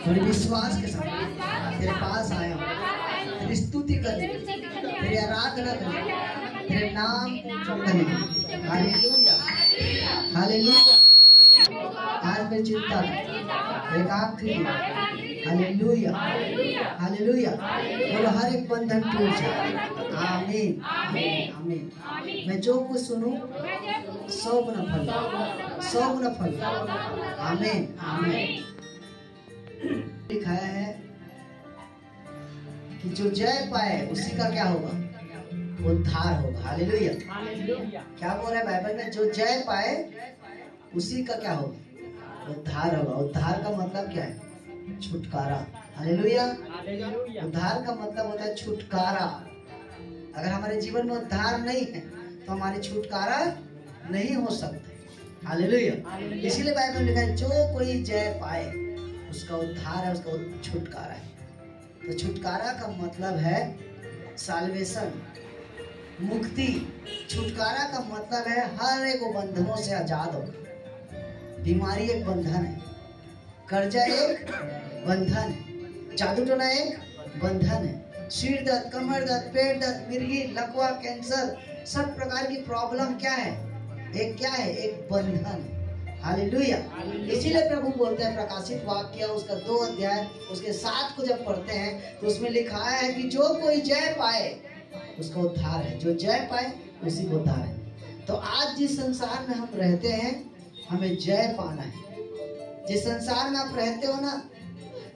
थोड़ी विश्वास के साथ तेरे पास आया हूँ, तेरी स्तुति करने, तेरी आराधना करने, तेरे नाम को करने। Hallelujah, hallelujah. आज मैं जीतता हूँ, एक आखिरी, हालेलुया, हालेलुया। बोलो हर एक बंधन टूट जाए। आमीन, आमीन। मैं जो कुछ सुनूं 100 गुना फल, 100 गुना फल। आमीन, आमीन। लिखाया है कि जो जय पाए उसी का क्या होगा? उद्धार होगा। हालेलुया। क्या बोल रहा है बाइबल में? जो जय पाए उसी का क्या होगा? उद्धार होगा। उद्धार का मतलब क्या है? छुटकारा। हालेलुया। उद्धार का मतलब होता है छुटकारा। अगर हमारे जीवन में उद्धार नहीं है तो हमारी छुटकारा नहीं हो सकता। हालेलुया। इसीलिए बाइबल में लिखा है जो कोई जय पाए उसका उद्धार है, उसका छुटकारा है। तो छुटकारा का मतलब है साल्वेशन, मुक्ति। छुटकारा का मतलब है हर एक बंधनों से आजाद होगा। बीमारी एक बंधन है, कर्जा एक बंधन है, जादू टोना एक बंधन है, सिर दर्द, कमर दर्द, पेट दर्द, मिर्गी, लकवा, कैंसर, सब प्रकार की प्रॉब्लम क्या है? एक क्या है? एक बंधन। हालेलुया। इसीलिए प्रभु बोलते हैं प्रकाशित वाक्य उसका 2 अध्याय उसके 7 को जब पढ़ते हैं तो उसमें लिखा है कि जो कोई जय पाए उसका उद्धार है। जो जय पाए उसी को उद्धार है। तो आज जिस संसार में हम रहते हैं हमें जय पाना है। जिस संसार में आप रहते हो ना,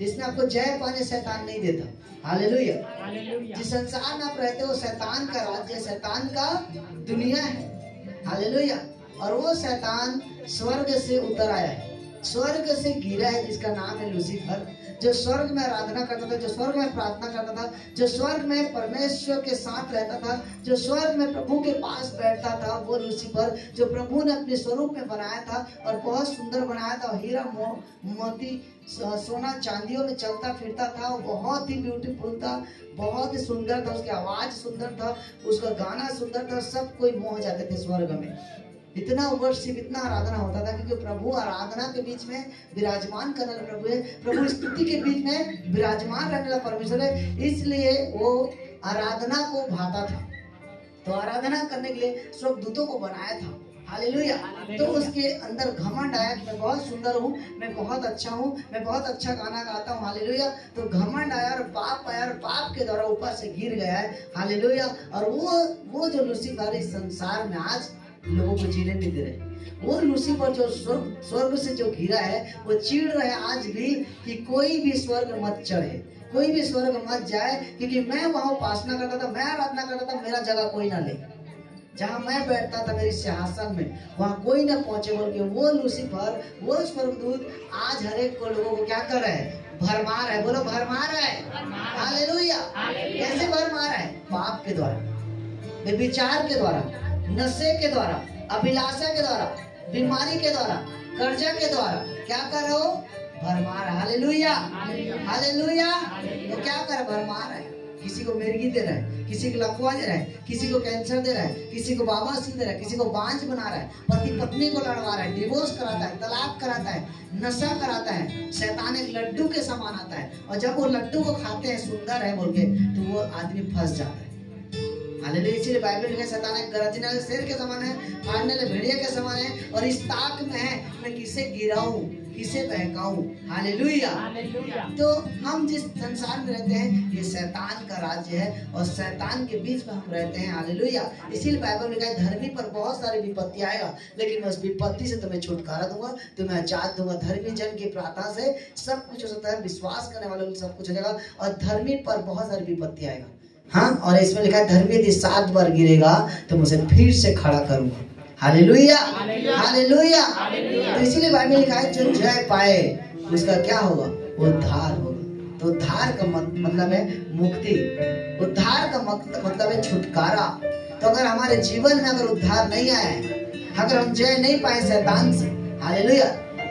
जिसमें आपको जय पाने शैतान नहीं देता। हालेलुया। जिस संसार में आप रहते हो शैतान का राज्य, शैतान का दुनिया है। हालेलुया। और वो शैतान स्वर्ग से उतर आया है, स्वर्ग से गिरा है, जिसका नाम है लूसीफर। जो स्वर्ग में आराधना करता था, जो स्वर्ग में प्रार्थना करता था, जो स्वर्ग में परमेश्वर के साथ रहता था, जो स्वर्ग में प्रभु के पास बैठता था, वो लूसीफर जो प्रभु ने अपने स्वरूप में बनाया था और बहुत सुंदर बनाया था। हीरा मोती सोना चांदियों में चलता फिरता था। वो बहुत ही ब्यूटीफुल था, बहुत ही सुंदर था, उसकी आवाज सुंदर था, उसका गाना सुंदर था। सब कोई मोह जाते थे स्वर्ग में। इतना वर्शिप, इतना आराधना होता था क्योंकि प्रभु आराधना के बीच में विराजमान करने वाला प्रभु है। प्रभु स्तुति के बीच में विराजमान रहने वाला परमेश्वर है। इसलिए वो आराधना को भाता था। तो आराधना करने के लिए स्वर्गदूतों को बनाया था। हालेलुया। तो उसके अंदर घमंड आया कि मैं बहुत सुंदर हूँ, मैं बहुत अच्छा हूँ, मैं बहुत अच्छा गाना गाता हूँ। हालेलुया। तो घमंड आया और पाप आया और पाप के द्वारा ऊपर से गिर गया है। हालेलुया। और वो जो लूसीफर इस संसार में आज लोगों को जीने नहीं दे रहे। वो लूसीफर जो स्वर्ग से जो गिरा है वो चिढ़ रहे आज भी कि कोई भी स्वर्ग मत चढ़े, कोई भी स्वर्ग मत जाए, क्योंकि मैं वहां उपासना करता था, मैं आराधना करता था, मेरा जगह कोई ना ले। जहाँ मैं बैठता था मेरे सिंहासन में वहां कोई ना पहुंचे बोल के वो लूसीफर, वो स्वर्गदूत आज हर एक को लोगों को क्या कर रहा है? भरमा रहा है। बोलो भरमा रहा है। हालेलुया। कैसे भरमा रहा है? पाप के द्वारा, विचार के द्वारा, नशे के द्वारा, अभिलाषा के द्वारा, बीमारी के द्वारा, कर्जा के द्वारा क्या कर रहे हो? भरमा रहा है। Hallelujah, hallelujah. तो क्या कर? भरमा रहा है। किसी को मिर्गी दे रहा है, किसी को लकवा दे रहा है, किसी को कैंसर दे रहा है, किसी को बाबासी दे रहा है, किसी को बांझ बना रहा है, पति पत्नी को लड़वा रहा है, डिवोर्स कराता है, तलाक कराता है, नशा कराता है। शैतान एक लड्डू के समान आता है और जब वो लड्डू को खाते हैं सुंदर है बोल के तो वो आदमी फंस जाता है। हालेलुया। इसीलिए बाइबल में शैतान एक गरजने वाले शेर के समान है, फाड़ने वाले भेड़िया के समान है और इस ताक में है मैं किसे गिराऊं, किसे बहकाऊं। हालेलुया। तो हम जिस संसार में रहते हैं ये शैतान का राज्य है और शैतान के बीच में हम रहते हैं। हालेलुया। इसीलिए बाइबल में कहा धर्मी पर बहुत सारी विपत्ति आएगा लेकिन मैं उस विपत्ति से तुम्हें छुटकारा दूंगा, तुम्हें आजाद दूंगा। धर्मी जन की प्रार्थना से सब कुछ हो सकता है, विश्वास करने वालों को सब कुछ हो जाएगा और धर्मी पर बहुत सारी विपत्ति आएगा। हाँ, और इसमें लिखा है धर्मी यदि 7 बार गिरेगा तो मुझे फिर से खड़ा करूंगा। Hallelujah, hallelujah. तो इसीलिए बाइबल में लिखा है जो जय पाए उसका क्या होगा? उद्धार होगा। तो उद्धार का मतलब है मुक्ति, उद्धार का मतलब है छुटकारा। तो अगर हमारे जीवन में अगर उद्धार नहीं आया है, अगर हम जय नहीं पाए शैतान से, हालेलुया,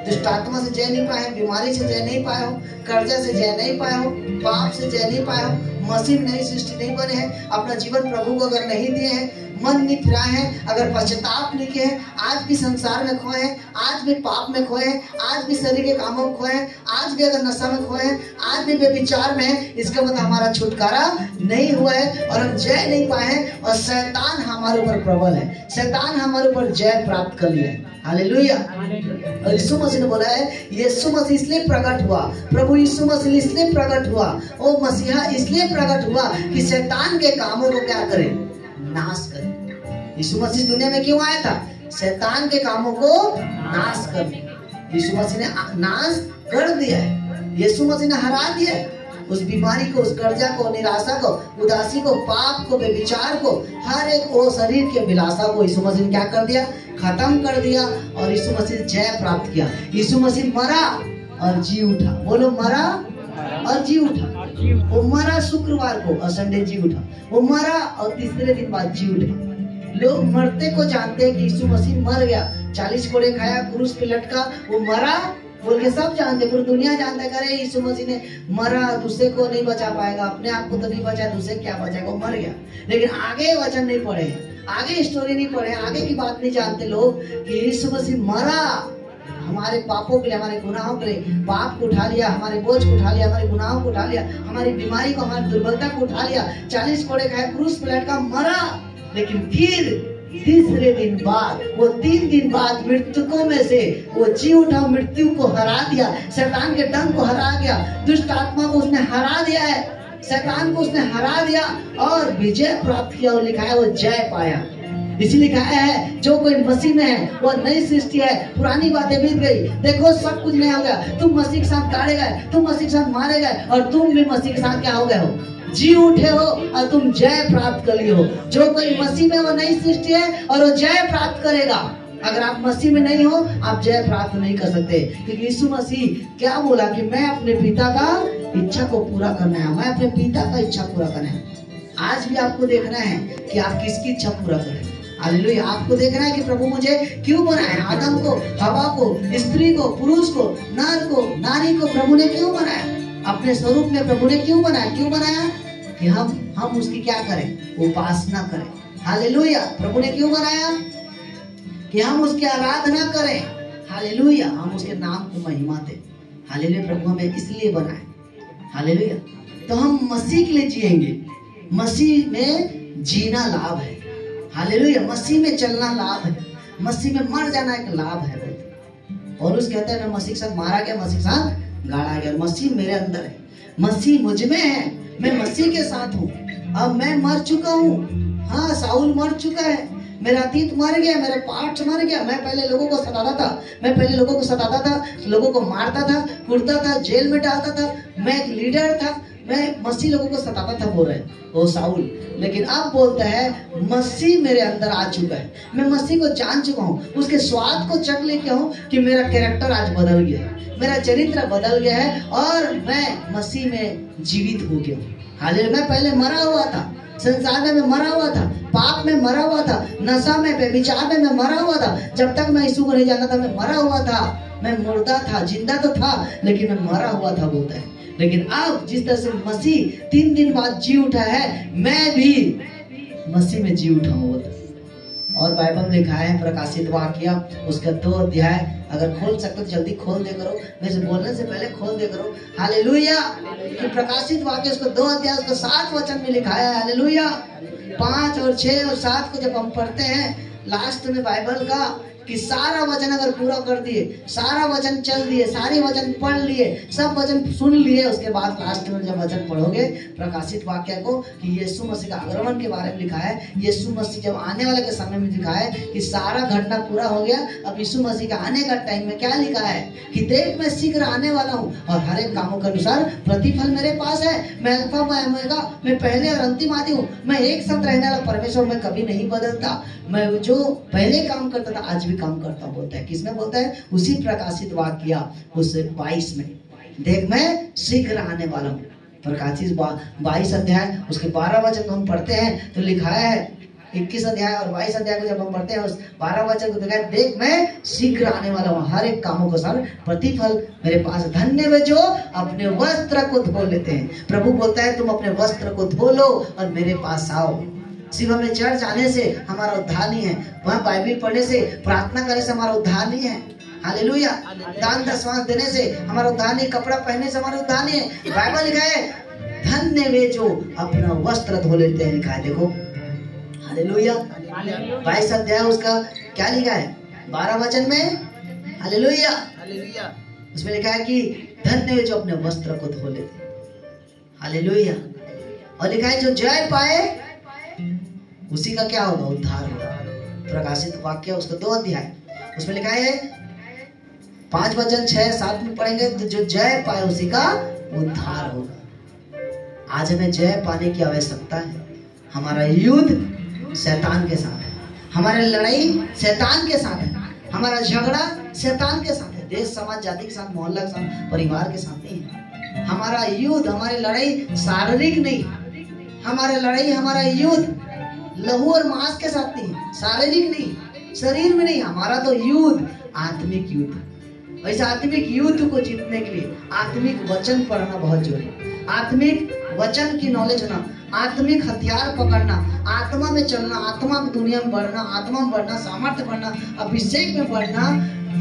दुष्ट आत्मा से जय नहीं पाए हो, बीमारी से जय नहीं पाए हो, कर्जा से जय नहीं पाए हो, पाप से जय नहीं पाए हो, मसीह नई सृष्टि नहीं बने हैं, अपना जीवन प्रभु को अगर नहीं दिए हैं, मन नहीं फिराए हैं, अगर पश्चाताप नहीं किए हैं, आज भी संसार में खोए हैं, आज भी पाप में खोए हैं, आज भी शरीर के कामों में खोए हैं, आज भी अगर नशा में खोए हैं, आज भी बेविचार में है, इसका मतलब हमारा छुटकारा नहीं हुआ है और हम जय नहीं पाए हैं और शैतान हमारे ऊपर प्रबल है, शैतान हमारे ऊपर जय प्राप्त कर लिया है। हालेलुया। और यीशु मसीह ने बोला है, यीशु मसीह इसलिए प्रकट हुआ, प्रभु यीशु मसीह इसलिए प्रकट हुआ, वो मसीहा इसलिए प्रकट हुआ कि शैतान के कामों को क्या करे, नाश करे। यीशु मसीह दुनिया में क्यों आया था? शैतान के कामों को नाश करने। यीशु मसीह ने नाश कर दिया है, यीशु मसीह ने हरा दिया है उस बीमारी को, उस कर्जा को, निराशा को, उदासी को, पाप को, बेविचार को, हर एक वो शरीर के विलासा को यीशु मसीह ने क्या कर दिया, खत्म कर दिया और यीशु मसीह जय प्राप्त किया। यीशु मसीह मरा और जी उठा। बोलो, मरा और जी उठा। वो मरा शुक्रवार को और संडे जी उठा। वो मरा और तीसरे दिन बाद जी उठा। लोग मरते को जानते हैं कि यीशु मसीह मर गया, 40 कोड़े खाया, क्रूस पे लटका, वो मरा बोल के सब जानते, पूरी दुनिया जानता है। अरे यीशु मसीह ने मरा, दूसरे को नहीं बचा पाएगा, अपने आप को तो नहीं बचा, दूसरे क्या बचाएगा, वो मर गया। लेकिन आगे वचन नहीं पढ़े, आगे स्टोरी नहीं पढ़े, आगे की बात नहीं जानते लोग कि यीशु मसीह मरा हमारे पापों के लिए, हमारे गुनाहों के लिए, पाप को उठा लिया, हमारे बोझ को उठा लिया, हमारे गुनाहों को उठा लिया, हमारी बीमारी को, हमारी दुर्बलता को उठा लिया, 40 कोड़े खाए, क्रूस पे लटका, मरा। लेकिन फिर तीसरे दिन बाद, वो 3 दिन बाद मृतकों में से वो जी उठा, मृत्यु को हरा दिया, शैतान के डंक को हरा गया, दुष्ट आत्मा को उसने हरा दिया है, शैतान को उसने हरा दिया और विजय प्राप्त किया। और लिखा है वो जय पाया। इसलिए लिखा है जो कोई मसीह में है वो नई सृष्टि है, पुरानी बातें बीत गई, देखो सब कुछ नया हो गया। तुम मसीह के साथ गाड़े गए, तुम मसीह के साथ मारे गए और तुम भी मसीह के साथ क्या हो गए हो, जी उठे हो और तुम जय प्राप्त कर लिए हो। जो कोई मसीह में वो नई सृष्टि है और वो जय प्राप्त करेगा। अगर आप मसीह में नहीं हो आप जय प्राप्त नहीं कर सकते, क्योंकि यीशु मसीह क्या बोला कि मैं अपने पिता का इच्छा को पूरा करना है, मैं अपने पिता का इच्छा पूरा करना है। आज भी आपको देखना है कि आप किसकी इच्छा पूरा करें। हालेलुया। आपको देखना है कि प्रभु मुझे क्यों बनाया, आदम को, हवा को, स्त्री को, पुरुष को, नर को, नारी को प्रभु ने क्यों बनाया, अपने स्वरूप में प्रभु ने क्यों बनाया, क्यों बनाया कि हम उसकी क्या करें, उपासना करें। हालेलुया। प्रभु ने क्यों बनाया कि हम उसकी आराधना करें। हालेलुया। हम उसके नाम को महिमा दें। हालेलुया। प्रभु हमें इसलिए बनाए। हालेलुया। तो हम मसीह के लिए जिएंगे, मसीह में जीना लाभ है। हालेलुया। मसीह में चलना लाभ है, मसीह में मर जाना एक लाभ है। और उस कहता है मैं मसीह के साथ मारा गया, मसीह के साथ गाड़ा गया, मसीह मेरे अंदर है, मसीह मुझ में है, मैं मसीह के साथ हूँ। अब मैं मर चुका हूँ। हाँ, साउल मर चुका है, मेरा अतीत मर गया, मेरा पास्ट मर गया। मैं पहले लोगों को सताता था, लोगों को मारता था, कुटता था, जेल में डालता था, मैं एक लीडर था, मैं मसीह लोगों को सताता था, बोल रहे वो साउल। लेकिन अब बोलता है मसीह मेरे अंदर आ चुका है, मैं मसीह को जान चुका हूँ, उसके स्वाद को चख लेके हूँ कि मेरा कैरेक्टर आज बदल गया है, मेरा चरित्र बदल गया है और मैं मसीह में जीवित हो गया हूँ। हालेलुया। मैं पहले मरा हुआ था, संसार में मैं मरा हुआ था, पाप में मरा हुआ था, नशा में, बेविचार में मैं मरा हुआ था। जब तक मैं यीशु को नहीं जानता था मैं मरा हुआ था, मैं मुर्दा था, जिंदा तो था लेकिन मैं मरा हुआ था, बोलता है। लेकिन अब जिस तरह से मसीह 3 दिन बाद जी उठा है, मैं भी मसीह में जी उठा हूँ। और बाइबल में लिखा है प्रकाशित वाक्य उसका 2 अध्याय, अगर खोल सकते तो जल्दी खोल दे करो, वैसे बोलने से पहले खोल दे करो। हालेलुया। कि प्रकाशित वाक्य उसको 2 अध्याय उसको 7 वचन में लिखा है। हालेलुया। 5 और 6 और 7 को जब हम पढ़ते हैं लास्ट में बाइबल का, कि सारा वचन अगर पूरा कर दिए, सारा वचन चल दिए, सारे वचन पढ़ लिए, सब वचन सुन लिए, उसके बाद लास्ट में जब वचन पढ़ोगे प्रकाशित वाक्य को, कि यीशु मसीह का आगमन के बारे में लिखा है, यीशु मसीह जब आने वाले के समय में लिखा है कि सारा घटना पूरा हो गया। अब यीशु मसीह का आने का टाइम में क्या लिखा है कि देख मैं शीघ्र आने वाला हूँ और हर एक कामों के अनुसार प्रतिफल मेरे पास है। मैं अल्फा व ओमेगा, मैं पहले और अंतिम आदि हूँ, मैं एक साथ रहने वाला परमेश्वर, मैं कभी नहीं बदलता, मैं जो पहले काम करता था आज भी काम करता हूं। बोलता है, किसमें बोलता है? उसी प्रकाशित वाक्य उस 22 में, देख मैं शीघ्र आने वाला हूँ। प्रकाशित 22 अध्याय उसके 12 वचन हम पढ़ते हैं तो लिखा है 21 अध्याय और 22 अध्याय को जब हम पढ़ते हैं उस 12 वचन को देखा, देख मैं शीघ्र आने वाला हूँ, हर एक कामों को सर प्रतिफल मेरे पास। धन्य वे जो अपने वस्त्र को धो लेते हैं। प्रभु बोलता है तुम अपने वस्त्र को धो लो और मेरे पास आओ। सिर्फ हमें चर्च आने से हमारा उद्धार नहीं है, वहाँ बाइबल पढ़ने से, प्रार्थना करने से हमारा उद्धार नहीं है। हालेलुया। दान दशमांश देने से हमारा उद्धार नहीं, कपड़ा पहनने से हमारा उद्धार नहीं है। बाइबल लिखा है धन्य वे जो अपना वस्त्र धो लेते हैं, लिखा है देखो। हालेलुया। 22 अध्याय उसका क्या लिखा है 12 वचन में। हालेलुया। उसमें लिखा है कि धन्य वे जो अपने वस्त्र को धो लेते हैं। हालेलुया। और लिखा है जो जय पाए उसी का क्या होगा, उद्धार होगा। प्रकाशित वाक्य उसका 2 अध्याय, उसमें लिखा है 5 वचन 6 7 में पढ़ेंगे तो जो जय पाए उसी का उद्धार होगा। आज हमें जय पाने की आवश्यकता है। हमारा युद्ध शैतान के साथ है, हमारी लड़ाई शैतान के साथ है, हमारा झगड़ा शैतान के साथ है, देश समाज जाति के साथ, मोहल्ला के साथ, परिवार के साथ नहीं है। हमारा युद्ध, हमारी लड़ाई शारीरिक नहीं, हमारा लड़ाई, हमारा युद्ध लहू और मांस के साथ नहीं, शारीरिक नहीं, शरीर में नहीं। हमारा तो युद्ध आत्मिक युद्ध। वैसे आत्मिक युद्ध को जीतने के लिए आत्मिक वचन पढ़ना बहुत जरूरी है। आत्मिक वचन की नॉलेज होना, आत्मिक हथियार पकड़ना, आत्मा में चलना, आत्मा में दुनिया में बढ़ना, आत्मा में बढ़ना, सामर्थ्य बढ़ना, अभिषेक में बढ़ना,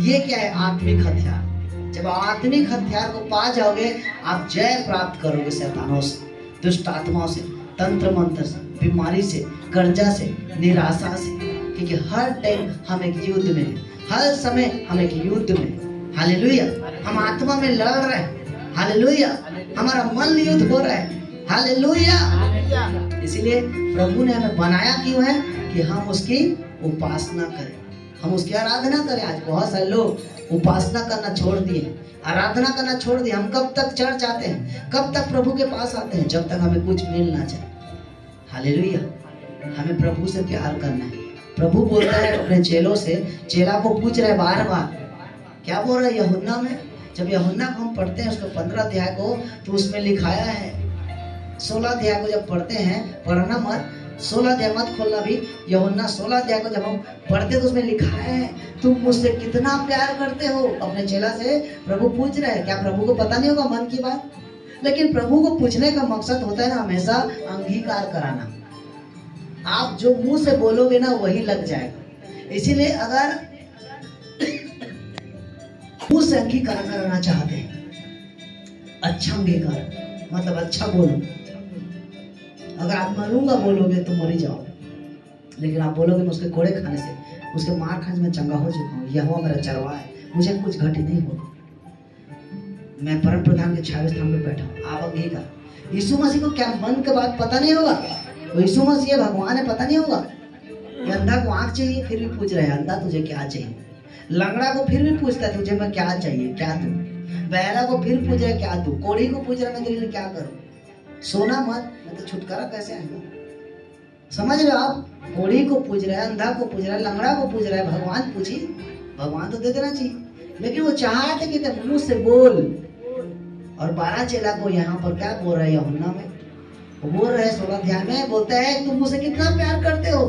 ये क्या है आत्मिक हथियार। जब आत्मिक हथियार को पा जाओगे आप जय प्राप्त करोगे शैतानों से, दुष्ट आत्माओं से, तंत्र मंत्र से, बीमारी से, कर्जा से, निराशा से। क्योंकि हर टाइम हम एक युद्ध में हैं, हर समय हम एक युद्ध में। हालेलुया। हम आत्मा में लड़ रहे हैं। हालेलुया। हमारा मन युद्ध हो रहा है। हालेलुया। इसीलिए प्रभु ने हमें बनाया क्यों है कि हम उसकी उपासना करें, हम उसकी आराधना करें। आज बहुत सारे लोग उपासना करना छोड़ दिए, आराधना करना छोड़ दिए। हम कब तक चर्च आते हैं, कब तक प्रभु के पास आते हैं, जब तक हमें कुछ मिल ना जाए। हालेलुया। हमें प्रभु से प्यार करना है। प्रभु बोलता है अपने चेलों से, चेला को पूछ रहे बार बार, क्या बोल रहा है यूहन्ना में। जब यूहन्ना को हम पढ़ते हैं उसको 15 अध्याय को, तो उसमें लिखाया है 16 अध्याय को जब पढ़ते हैं, पढ़ना मत, 16 अध्याय मत खोलना भी। यूहन्ना 16 अध्याय को जब हम पढ़ते तो उसमें लिखा है तुम मुझसे कितना प्यार करते हो। अपने चेला से प्रभु पूछ रहे हैं। क्या प्रभु को पता नहीं होगा मन की बात? लेकिन प्रभु को पूछने का मकसद होता है ना हमेशा अंगीकार कराना। आप जो मुंह से बोलोगे ना वही लग जाएगा। इसीलिए अगर मुंह से अंगीकार करना चाहते हैं, अच्छा अंगीकार मतलब अच्छा बोलो। अगर आप मरूंगा बोलोगे तो मर ही जाओ, लेकिन आप बोलोगे मैं उसके कोड़े खाने से, उसके मार खाने से मैं चंगा हो चुका हूँ, यहोवा मेरा चरवाहा है, मुझे कुछ घटी नहीं होगा, मैं परम प्रधान के छावे स्थान पे बैठा हूँ। आप अंगीकार। यीशु मसीह को क्या मन के बात पता नहीं होगा? तो यीशु मसीह भगवान है, पता नहीं होगा? ये अंधा को आंख चाहिए फिर भी पूछ रहे हैं अंधा तुझे क्या चाहिए। लंगड़ा को फिर भी पूछता है तुझे मैं क्या चाहिए, क्या दूं। बहरा को फिर पूछ रहा है क्या दूं। कोढ़ी को पूछ रहा है मैं तेरे लिए क्या करूं। सोना मत, मैं तो छुटकारा कैसे आएगा। समझ रहे हो आप? कोढ़ी को पूछ रहा है, अंधा को पूछ रहा है, लंगड़ा को पूछ रहा है। भगवान पूछिए, भगवान तो दे देना चाहिए, लेकिन वो चाहते कि तब मुंह से बोल। और 12 चेला को यहाँ पर क्या बोल रहा है यूहन्ना में? वो बोल रहे हैं 16 अध्याय में, बोलता है तुम मुझसे कितना प्यार करते हो।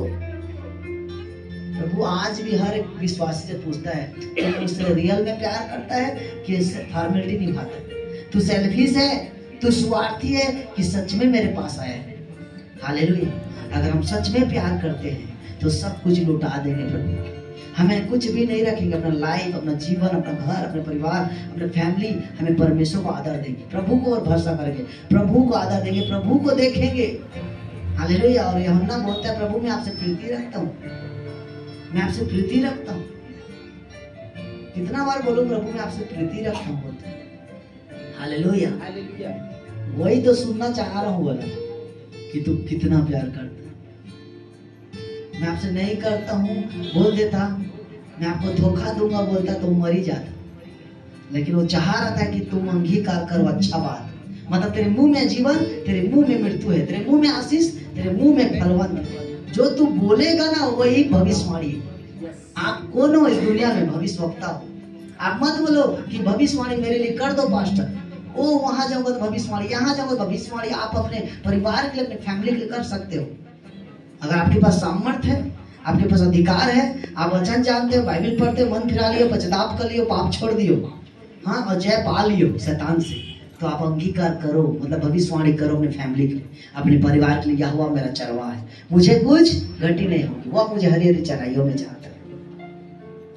प्रभु आज भी हर एक विश्वासी से पूछता है तुम मुझसे रियल में प्यार करता है कि फॉर्मेलिटी निभाता? तू सेल्फिश है, तू स्वार्थी है कि सच में मेरे पास आया है? हालेलुया। अगर हम सच में प्यार करते हैं तो सब कुछ लुटा देंगे प्रभु। हमें कुछ भी नहीं रखेंगे, अपना लाइफ, अपना जीवन, अपना घर, अपने परिवार, अपने फैमिली। हमें परमेश्वर को आदर देंगे, प्रभु को और भरोसा करेंगे, प्रभु को आदर देंगे, प्रभु को देखेंगे। हालेलुया। और यूहन्ना बोलता है प्रभु मैं आपसे प्रीति रखता हूँ, मैं आपसे प्रीति रखता हूँ। कितना बार बोलूं प्रभु मैं आपसे प्रीति रखता हूँ, बोलता है। हालेलुया। वही तो सुनना चाह रहा हूँ, बोला कि तू कितना प्यार करता। मैं आपसे नहीं करता हूँ बोल देता, मैं आपको धोखा दूंगा बोलता तो मर ही जाता। लेकिन वो चाह रहा था कि तुम अंगीकार करो अच्छा बात, मतलब तेरे मुंह में जीवन, तेरे मुंह में मृत्यु है, तेरे मुंह में आशीष, तेरे मुंह में फलवंत। जो तू बोलेगा ना वही भविष्यवाणी। आप कौन हो इस दुनिया में? भविष्यवक्ता हो। आप मत बोलो कि भविष्यवाणी मेरे लिए कर दो पास्टर, ओ वहां जाऊंगा तो भविष्यवाणी, यहाँ जाऊंगा तो भविष्यवाणी। आप अपने परिवार के लिए, अपने फैमिली के लिए कर सकते हो। अगर आपके पास सामर्थ्य है, आपके पास अधिकार है, आप वचन जानते हो, बाइबल पढ़ते हो, मन फिरा लियो, पश्चाताप कर लियो, पाप छोड़ दियो, हाँ, और जय पा लियो शैतान से, तो आप अंगीकार करो, मतलब भविष्यवाणी करो अपने फैमिली के लिए, अपने परिवार के लिए, यहोवा मेरा चरवाहा है, मुझे कुछ गति नहीं होगी, वो मुझे हरी हरी चराइयों में जाता है।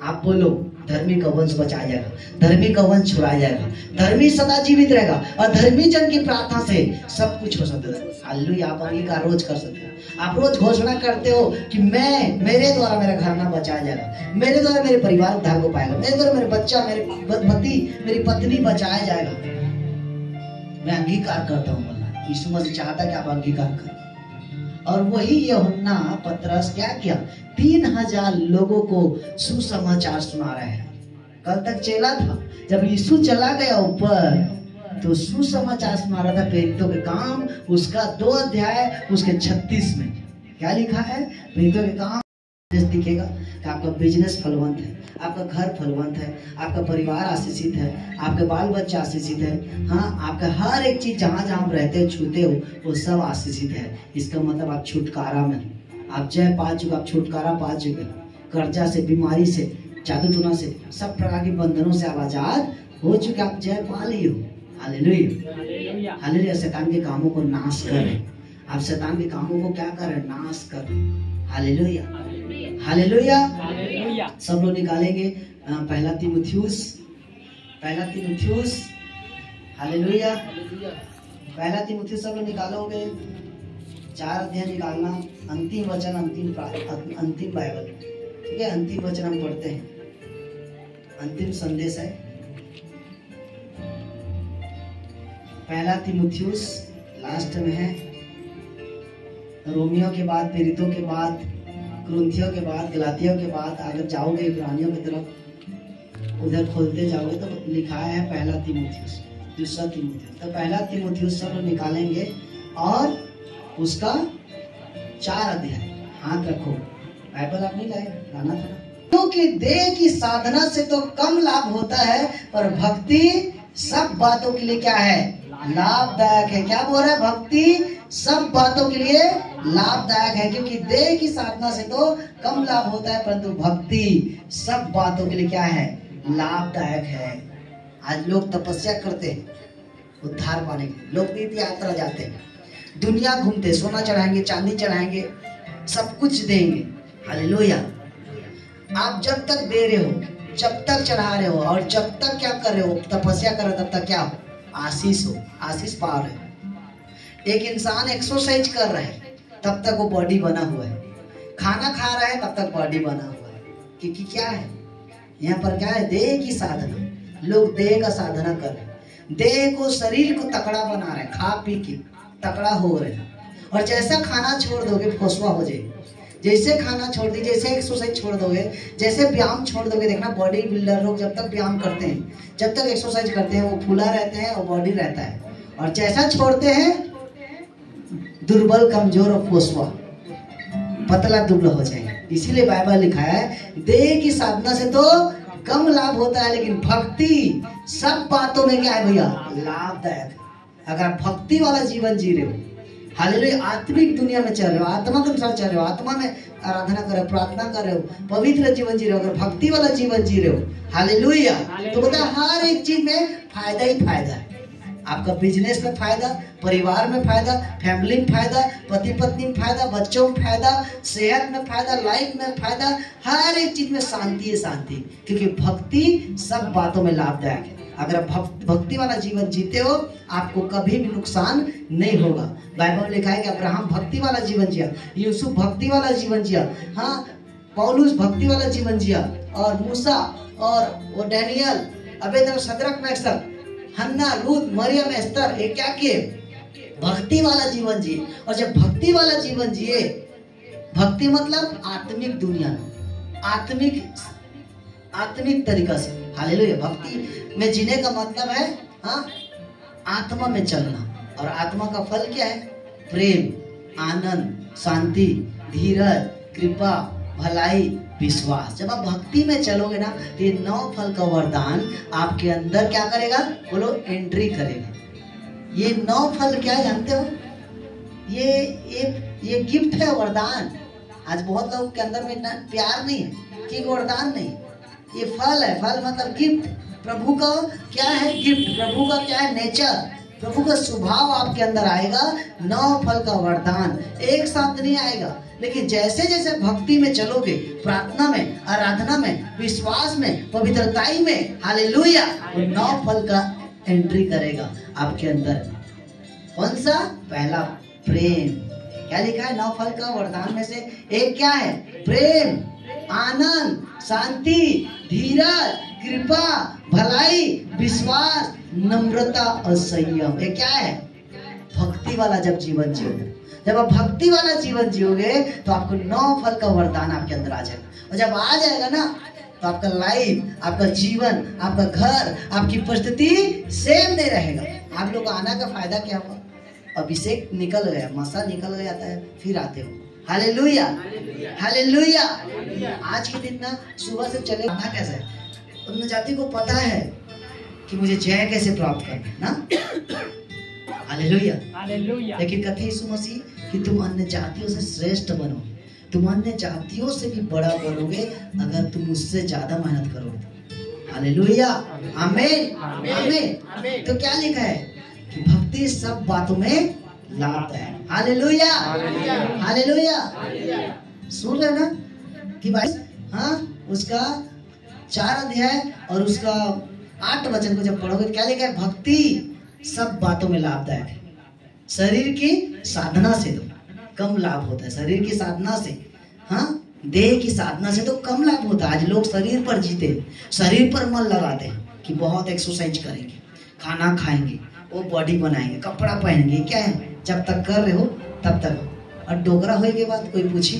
आप बोलो, धर्मी का वंश बचाया जाएगा, धर्मी का वंश छुड़ाया जाएगा, धर्मी सदा जीवित रहेगा, और धर्मी जन की प्रार्थना से सब कुछ हो सकता है। हालेलुया। आप अंगीकार रोज कर सकते हो। आप रोज घोषणा करते हो कि मेरे द्वारा मेरा घर ना बचाया जाएगा, मेरे द्वारा मेरे परिवार उद्धार को पाएगा, मेरे द्वारा मेरे बच्चा, मेरे पति, मेरी पत्नी बचाया जाएगा। मैं अंगीकार करता हूँ। बोला यीशु मसीह चाहता कि आप अंगीकार करें। और वही यूहन्ना पतरस क्या किया, 3000 लोगों को सुसमाचार सुना रहे हैं। कल तक चेला था, जब यीशु चला गया ऊपर तो सुसमाचार सुना रहा था। प्रेरितों के काम उसका 2 अध्याय उसके 36 में क्या लिखा है, प्रेरितों के काम दिखेगा कि आपका बिजनेस फलवंत है, आपका घर फलवंत है, आपका परिवार आशीषित है, आपके बाल बच्चे आशीषित है, हाँ, आपका हर एक चीज जहाँ जहाँ आप रहते हो, छूते हो, वो सब आशीषित है। इसका मतलब आप छुटकारा में हो, आप जय पा चुके, आप छुटकारा पा चुके, कर्जा से, बीमारी से, जादू टोना से, सब प्रकार के बंधनों से आप आजाद हो चुके, आप जय पा लिए हो। हालेलुया। हालेलुया। शैतान के कामों को नाश करें, आप शैतान के कामों को क्या करें, नाश करें। हालेलुया। हालेलुया। सब लोग निकालेंगे पहला तीमुथियुस। हालेलुया। पहला तीमुथियुस सब लोग निकालोगे, 4 अध्याय निकालना, अंतिम वचन, अंतिम बाइबल, ठीक है, अंतिम वचन हम पढ़ते हैं, अंतिम संदेश है पहला तीमुथियुस, लास्ट में है। रोमियो के बाद, प्रेरितों के बाद, कुरिन्थियों के बाद, गलातियों के बाद अगर जाओगे इब्रानियों की तरफ, उधर खोलते जाओगे तो लिखा है पहला तीमुथियुस, दूसरा तीमुथियुस। तो पहला तीमुथियुस सब निकालेंगे और उसका 4 अध्याय, हाथ रखो, बाइबल आप नहीं लाए, लाना था। क्योंकि देह की साधना से तो कम लाभ होता है, पर भक्ति सब बातों के लिए क्या है, लाभदायक है। क्या बोल रहा है, भक्ति सब बातों के लिए लाभदायक है। क्योंकि देह की साधना से तो कम लाभ होता है, परंतु भक्ति सब बातों के लिए क्या है, लाभदायक है। आज लोग तपस्या करते हैं उद्धार पाने के लिए, लोग तीर्थ यात्रा जाते हैं, दुनिया घूमते, सोना चढ़ाएंगे, चांदी चढ़ाएंगे, सब कुछ देंगे। हालेलुया। आप जब तक दे रहे हो, जब तक चढ़ा रहे हो, और जब तक क्या कर रहे हो, तपस्या कर रहे हो, तब तक क्या हो, आशीष हो, आशीष पा रहे हो। एक इंसान एक्सरसाइज कर रहा है, तब तक वो बॉडी बना हुआ है, खाना खा रहा है, तब तक बॉडी बना हुआ है। क्योंकि क्या है यहाँ पर, क्या है, देह की साधना। लोग देह का साधना कर रहे हैं, देह को, शरीर को तकड़ा बना रहे हैं, खा पी के तकड़ा हो रहे हैं। और जैसा खाना छोड़ दोगे फसवा हो जाएगी, जैसे खाना छोड़ दी, जैसे एक्सरसाइज छोड़ दोगे, जैसे व्यायाम छोड़ दोगे। देखना बॉडी बिल्डर लोग जब तक व्यायाम करते हैं, जब तक एक्सरसाइज करते हैं, वो फूला रहते हैं और बॉडी रहता है, और जैसा छोड़ते हैं दुर्बल, कमजोर और फसवा, पतला दुबला हो जाएंगे। इसीलिए बाइबल लिखा है देह की साधना से तो कम लाभ होता है, लेकिन भक्ति सब बातों में क्या है भैया, लाभदायक है। अगर आप भक्ति वाला जीवन जी रहे हो, हालेलुया, आत्मिक दुनिया में चल रहे हो, आत्मा के अनुसार चल रहे हो, आत्मा में आराधना कर रहे हो, प्रार्थना कर रहे हो, पवित्र जीवन जी रहे हो, अगर भक्ति वाला जीवन जी रहे हो, हालेलुया, तो बता हर एक चीज में फायदा ही फायदा है। आपका बिजनेस में फायदा, परिवार में फायदा, फैमिली में फायदा, पति पत्नी में फायदा, बच्चों में फायदा, सेहत में फायदा, लाइफ में फायदा, हर एक चीज में शांति है, शांति। क्योंकि भक्ति सब बातों में लाभदायक है। अगर आप भक्ति वाला जीवन जीते हो, आपको कभी भी नुकसान नहीं होगा। बाइबल में लिखा है कि अब्राहम भक्ति वाला जीवन जिया, यूसुफ भक्ति वाला जीवन जिया, हाँ, पौलुस भक्ति वाला जीवन जिया, और मूसा और वो डैनियल, अबेदनगो, शद्रक, मेशक, हन्ना, रूत, मरियम, एस्तर, ये क्या किए, भक्ति वाला जीवन जिए। और जब भक्ति वाला जीवन जिए, भक्ति मतलब आत्मिक दुनिया में, आत्मिक तरीका से, हालेलुया। भक्ति में जीने का मतलब है, हाँ, आत्मा में चलना। और आत्मा का फल क्या है, प्रेम, आनंद, शांति, धीरज, कृपा, भलाई, विश्वास। जब आप भक्ति में चलोगे ना, तो ये 9 फल का वरदान आपके अंदर क्या करेगा, बोलो, एंट्री करेगा। ये 9 फल क्या जानते हो, ये गिफ्ट है, वरदान। आज बहुत लोग के अंदर में इतना प्यार नहीं है कि वरदान नहीं, ये फल है। फल मतलब गिफ्ट। प्रभु का क्या है? गिफ्ट। प्रभु का क्या है? नेचर। प्रभु का स्वभाव आपके अंदर आएगा। 9 फल का वरदान एक साथ नहीं आएगा, लेकिन जैसे जैसे भक्ति में चलोगे, प्रार्थना में, आराधना में, विश्वास में, पवित्रताई में, हालेलुया, 9 फल का एंट्री करेगा आपके अंदर। कौन सा? पहला प्रेम। क्या लिखा है? 9 फल का वरदान में से एक क्या है? प्रेम, आनंद, शांति, धीरज, कृपा, भलाई, विश्वास, नम्रता और संयम। ये क्या है? भक्ति वाला जब जीवन जियोगे, जब आप भक्ति वाला जीवन जियोगे तो आपको 9 फल का वरदान आपके अंदर आ जाएगा। और जब आ जाएगा ना तो आपका लाइफ, आपका जीवन, आपका घर, आपकी परिस्थिति सेम नहीं रहेगा। आप लोग आना का फायदा क्या हुआ? अभिषेक निकल गया, मसा निकल गया था, फिर आते हो। Hallelujah, hallelujah. आज के दिन ना सुबह से चले आना कैसे है? उन जाति को पता है कि मुझे जय कैसे प्राप्त करना है ना। Hallelujah, hallelujah. लेकिन कहते यीशु मसीह कि तुम अन्य जातियों से श्रेष्ठ बनोगे, तुम अन्य जातियों से भी बड़ा बनोगे अगर तुम उससे ज्यादा मेहनत करोगे। हालेलुया, आमीन, आमीन। तो क्या लिखा है कि भक्ति सब बातों में लाभ है। Hallelujah, hallelujah. सुन रहे ना कि भाई, हाँ, उसका 4 अध्याय और उसका 8 वचन को जब पढ़ोगे क्या लिखा है? भक्ति सब बातों में लाभदायक है। शरीर की साधना से तो कम लाभ होता है, शरीर की साधना से, हाँ, देह की साधना से तो कम लाभ होता है। आज लोग शरीर पर जीते, शरीर पर मन लगाते हैं कि बहुत एक्सरसाइज करेंगे, खाना खाएंगे, वो बॉडी बनाएंगे, कपड़ा पहनेंगे। क्या है? जब तक कर रहे हो तब तक, और डोगरा होने के बाद कोई पूछी,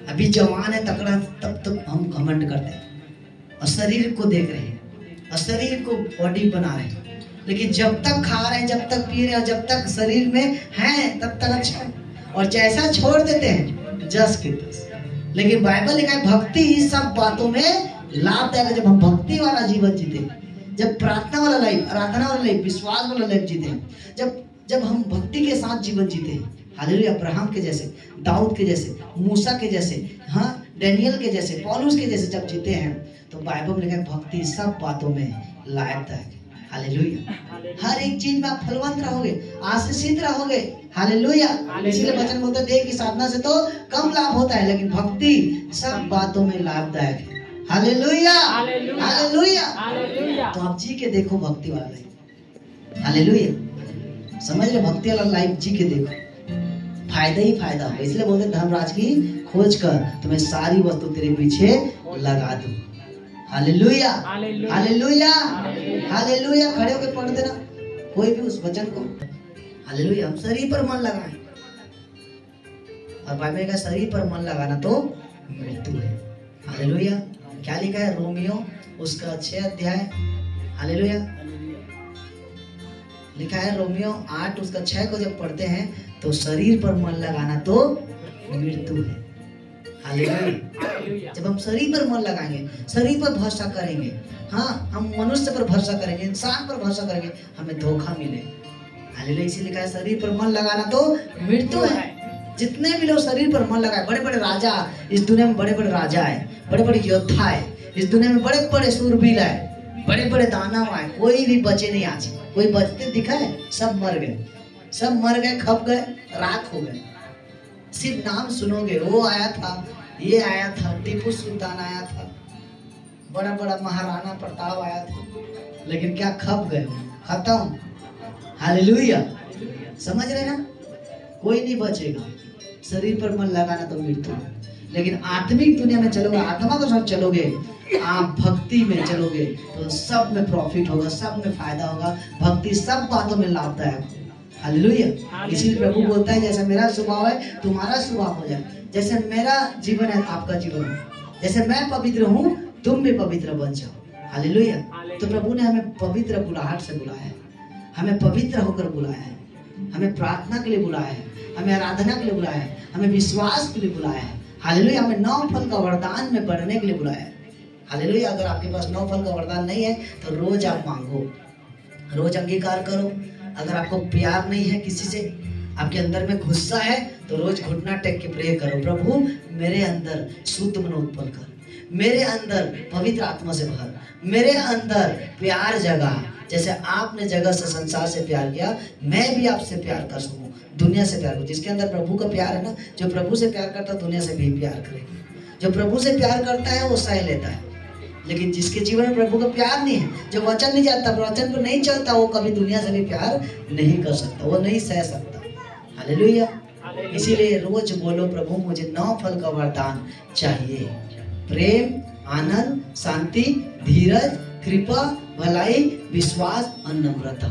अभी जवान है तकड़ा, तब तक हम घमंड करते हैं और शरीर को देख रहे हैं और शरीर को बॉडी बना रहे हैं। लेकिन जब तक खा रहे हैं, जब तक पी रहे हैं, जब तक शरीर में हैं तब तक अच्छा है, और जैसा छोड़ देते हैं जस के तस। लेकिन बाइबल लिखा है भक्ति ही सब बातों में लाभदायक है। जब हम भक्ति वाला जीवन जीते, जब प्रार्थना वाला लाइफ, आराधना वाला लाइफ, विश्वास वाला लाइफ जीते हैं, जब हम भक्ति के साथ जीवन जीते हैं, हालेलुया, अब्राहम के जैसे, दाऊद के जैसे, मूसा के जैसे, हाँ, डैनियल के जैसे, पौलुस के जैसे जब जीते हैं, तो बाइबल में लिखा है भक्ति सब बातों में लाभदायक है। हालेलुया। हर एक चीज में आप फलवंत रहोगे, आशीषित रहोगे। हालेलुया। इसीलिए वचन बोलते हैं देह की साधना से तो कम लाभ होता है, लेकिन भक्ति सब बातों में लाभदायक है। Hallelujah, hallelujah. तो आप जी के देखो भक्ति वाला लाइफ। हालेलुया, समझ लो, भक्ति वाला लाइफ जी के देखो, फायदा ही फायदा होगा। इसलिए बोलते धर्मराज की खोज कर, तुम्हें सारी वस्तु तेरे पीछे लगा दूं। Hallelujah, hallelujah, hallelujah. खड़े होकर पढ़ देना कोई भी उस वचन को। हालेलुया। हम शरीर पर मन लगाएं, और बाइबल का शरीर पर मन लगाना तो मृत्यु है। हालेलुया। क्या लिखा है? रोमियो उसका 6 अध्याय, हालेलुया, लिखा है रोमियो 8 उसका 6 को जब पढ़ते हैं तो शरीर पर मन लगाना तो मृत्यु है। हालेलुया। जब हम शरीर पर मन लगाएंगे, शरीर पर भरोसा करेंगे, हाँ, हम मनुष्य पर भरोसा करेंगे, इंसान पर भरोसा करेंगे, हमें धोखा मिले। हालेलुया। इसीलिए लिखा है शरीर पर मन लगाना तो मृत्यु है। जितने भी लोग शरीर पर मन लगाए, बड़े बड़े राजा, इस दुनिया में बड़े बड़े राजा है, बड़े बड़े योद्धा है, इस दुनिया में बड़े बड़े सूरवीर है, बड़े बड़े दानव है, कोई भी बचे नहीं। आज कोई बचते दिखा है? सब मर गए, सब मर गए, खप गए, राख हो गए। सिर्फ नाम सुनोगे, वो आया था, ये आया था, टीपू सुल्तान आया था, बड़ा बड़ा महाराणा प्रताप आया था, लेकिन क्या खप गए, खत्म। हालेलुया। समझ रहे ना? कोई नहीं बचेगा। शरीर पर मन लगाना तो मृत्यु, लेकिन आत्मिक दुनिया में चलोगे, आत्मा के साथ चलोगे, आप भक्ति में चलोगे तो सब में प्रॉफिट होगा, सब में फायदा होगा। भक्ति सब बातों में लाभदायक। हालेलुया। इसीलिए प्रभु बोलता है जैसा मेरा स्वभाव है तुम्हारा स्वभाव हो जाए, जैसे मेरा जीवन है आपका जीवन हो, जैसे मैं पवित्र हूँ तुम भी पवित्र बन जाओ। हालेलुया। तो प्रभु ने हमें पवित्र बुलाहट से बुलाया है, हमें पवित्र होकर बुलाया है, हमें प्रार्थना के लिए बुलाया है, हमें आराधना के लिए बुलाया है, हमें विश्वास के लिए बुलाया है। हालेलुया। हमें 9 फल का वरदान में बढ़ने के लिए बुलाया है। हालेलुया। अगर आपके पास 9 फल का वरदान नहीं है तो रोज आप मांगो, रोज अंगीकार करो। अगर आपको प्यार नहीं है किसी से, आपके अंदर में गुस्सा है तो रोज घुटना टेक के प्रे करो, प्रभु मेरे अंदर शुद्ध मन उत्पन्न कर, मेरे अंदर पवित्र आत्मा से भर, मेरे अंदर प्यार जगा, जैसे आपने जगह से संसार से प्यार किया मैं भी आपसे प्यार कर सकूं, दुनिया से प्यार करूं। जिसके अंदर प्रभु का प्यार है ना, जो प्रभु से प्यार करता है दुनिया से भी प्यार करेगा। जो प्रभु से प्यार करता है वो सह लेता है, लेकिन जिसके जीवन में प्रभु का प्यार नहीं है, जो वचन नहीं जानता, वचन पर नहीं चलता, वो कभी दुनिया से भी प्यार नहीं कर सकता, वो नहीं सह सकता। हालेलुया। इसीलिए रोज बोलो, प्रभु मुझे 9 फल का वरदान चाहिए, प्रेम, आनंद, शांति, धीरज, कृपा, भलाई, विश्वास और नम्रता।